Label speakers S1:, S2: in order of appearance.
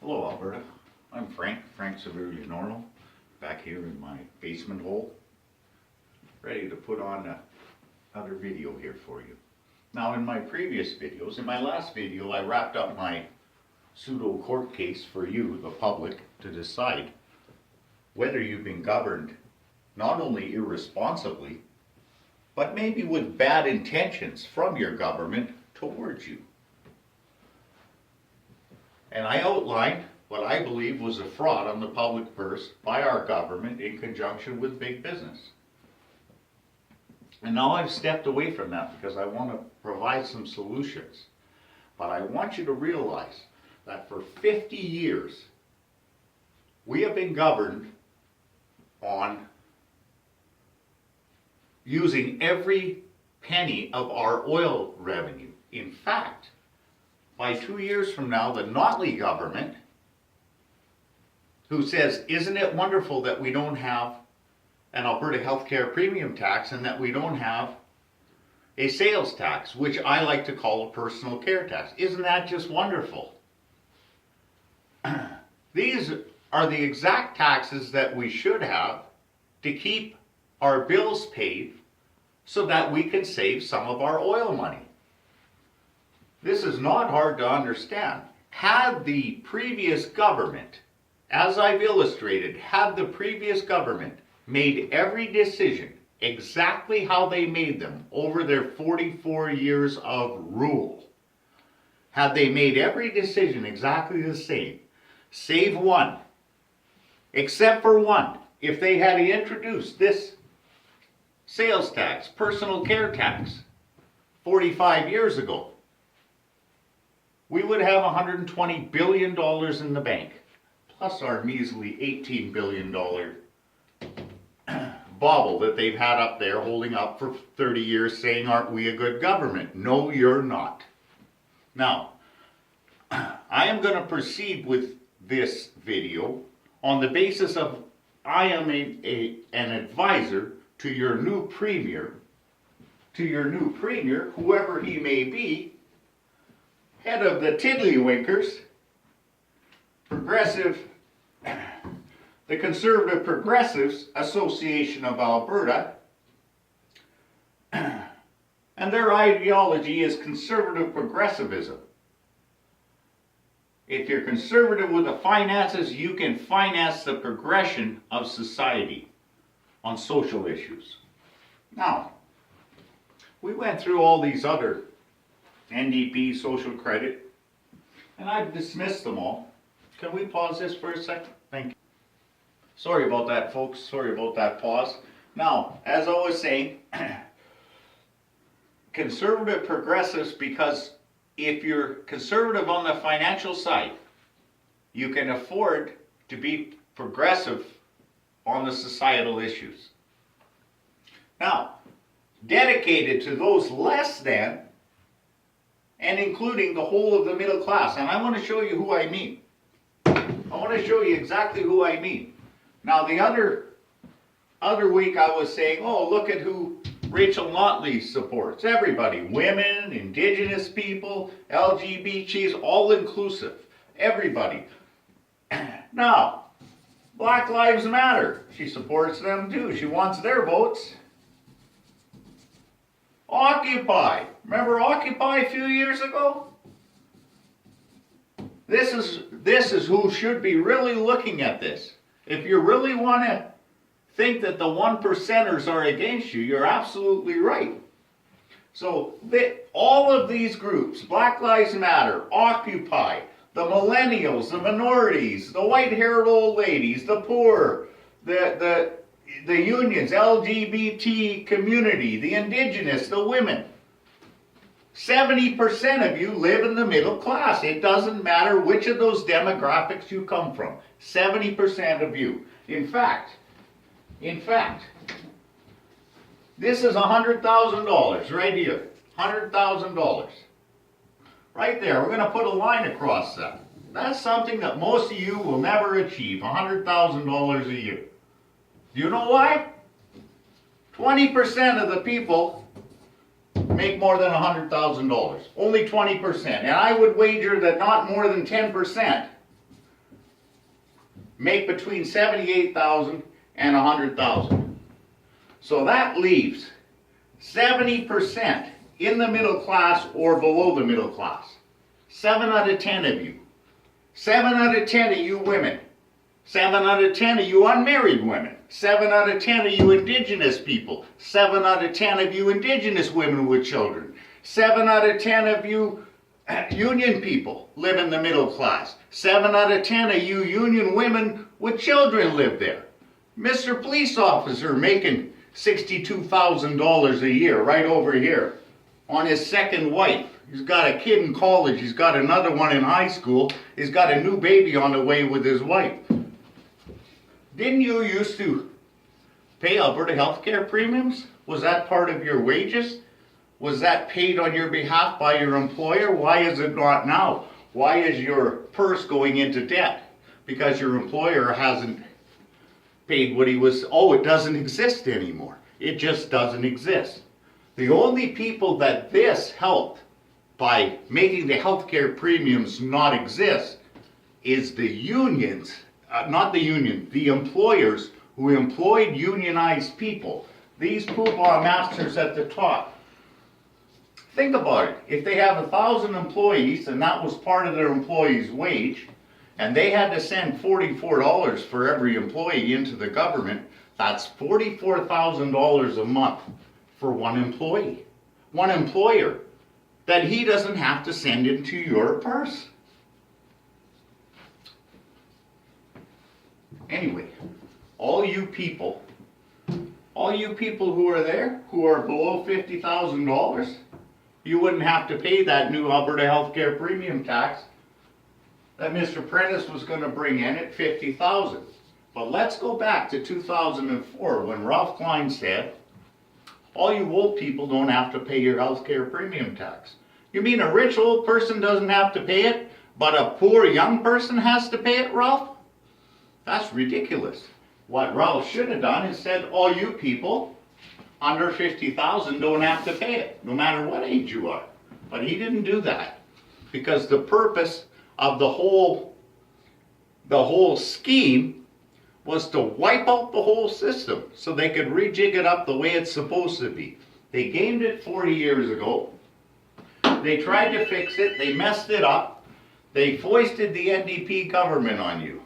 S1: Hello, Alberta. I'm Frank Severely Normal, back here in my basement hole, ready to put on another video here for you. Now, in my previous videos, in my last video, I wrapped up my pseudo court case for you, the public, to decide whether you've been governed not only irresponsibly, but maybe with bad intentions from your government towards you. And I outlined what I believe was a fraud on the public purse by our government in conjunction with big business. And now I've stepped away from that because I want to provide some solutions. But I want you to realize that for 50 years, we have been governed on using every penny of our oil revenue. In fact, by 2 years from now, the Notley government, who says, isn't it wonderful that we don't have an Alberta healthcare premium tax and that we don't have a sales tax, which I like to call a personal care tax. Isn't that just wonderful? These are the exact taxes that we should have to keep our bills paid so that we can save some of our oil money. This is not hard to understand. Had the previous government, as I've illustrated, had the previous government made every decision exactly how they made them over their 44 years of rule, had they made every decision exactly the same, save one, except for one, if they had introduced this sales tax, personal care tax, 45 years ago, we would have $120 billion in the bank, plus our measly $18 billion bauble that they've had up there holding up for 30 years saying, aren't we a good government? No, you're not. Now, I am going to proceed with this video on the basis of I am an advisor to your new premier, whoever he may be, head of the Tiddlywinkers, the Conservative Progressives Association of Alberta, and their ideology is conservative progressivism. If you're conservative with the finances, you can finance the progression of society on social issues. Now, we went through all these other NDP, social credit, and I've dismissed them all. Can we pause this for a second? Thank you. Sorry about that, folks. Sorry about that pause. Now, as I was saying, conservative progressives, because if you're conservative on the financial side, you can afford to be progressive on the societal issues. Now, dedicated to those less than, and including the whole of the middle class. And I want to show you who I mean. I want to show you exactly who I mean. Now, the other week I was saying, oh, look at who Rachel Notley supports. Everybody. Women, Indigenous people, LGBTs, all inclusive. Everybody. Now, Black Lives Matter. She supports them too. She wants their votes. Occupy. Remember Occupy a few years ago? This is who should be really looking at this. If you really want to think that the 1%ers are against you, you're absolutely right. So all of these groups, Black Lives Matter, Occupy, the millennials, the minorities, the white-haired old ladies, the poor, the unions, LGBT community, the Indigenous, the women. 70% of you live in the middle class. It doesn't matter which of those demographics you come from. 70% of you. In fact, this is $100,000 right here. $100,000. Right there. We're going to put a line across that. That's something that most of you will never achieve. $100,000 a year. Do you know why? 20% of the people make more than $100,000. Only 20%. And I would wager that not more than 10% make between $78,000 and $100,000. So that leaves 70% in the middle class or below the middle class. 7 out of 10 of you. 7 out of 10 of you women. 7 out of 10 of you unmarried women. 7 out of 10 of you indigenous people. 7 out of 10 of you indigenous women with children. 7 out of 10 of you union people live in the middle class. 7 out of 10 of you union women with children live there. Mr. Police Officer making $62,000 a year right over here on his second wife. He's got a kid in college. He's got another one in high school. He's got a new baby on the way with his wife. Didn't you used to pay Alberta healthcare premiums? Was that part of your wages? Was that paid on your behalf by your employer? Why is it not now? Why is your purse going into debt? Because your employer hasn't paid what he was. Oh, it doesn't exist anymore. It just doesn't exist. The only people that this helped by making the healthcare premiums not exist is the unions, not the union, the employers who employed unionized people. These poobah masters at the top. Think about it. If they have 1,000 employees and that was part of their employee's wage, and they had to send $44 for every employee into the government, that's $44,000 a month for one employee. One employer that he doesn't have to send into your purse. Anyway, all you people who are there, who are below $50,000, you wouldn't have to pay that new Alberta healthcare premium tax that Mr. Prentice was going to bring in at $50,000. But let's go back to 2004 when Ralph Klein said, all you old people don't have to pay your healthcare premium tax. You mean a rich old person doesn't have to pay it, but a poor young person has to pay it, Ralph? That's ridiculous. What Ralph should have done is said, all you people under 50,000 don't have to pay it, no matter what age you are. But he didn't do that, because the purpose of the whole scheme was to wipe out the whole system so they could rejig it up the way it's supposed to be. They gamed it 40 years ago. They tried to fix it. They messed it up. They foisted the NDP government on you.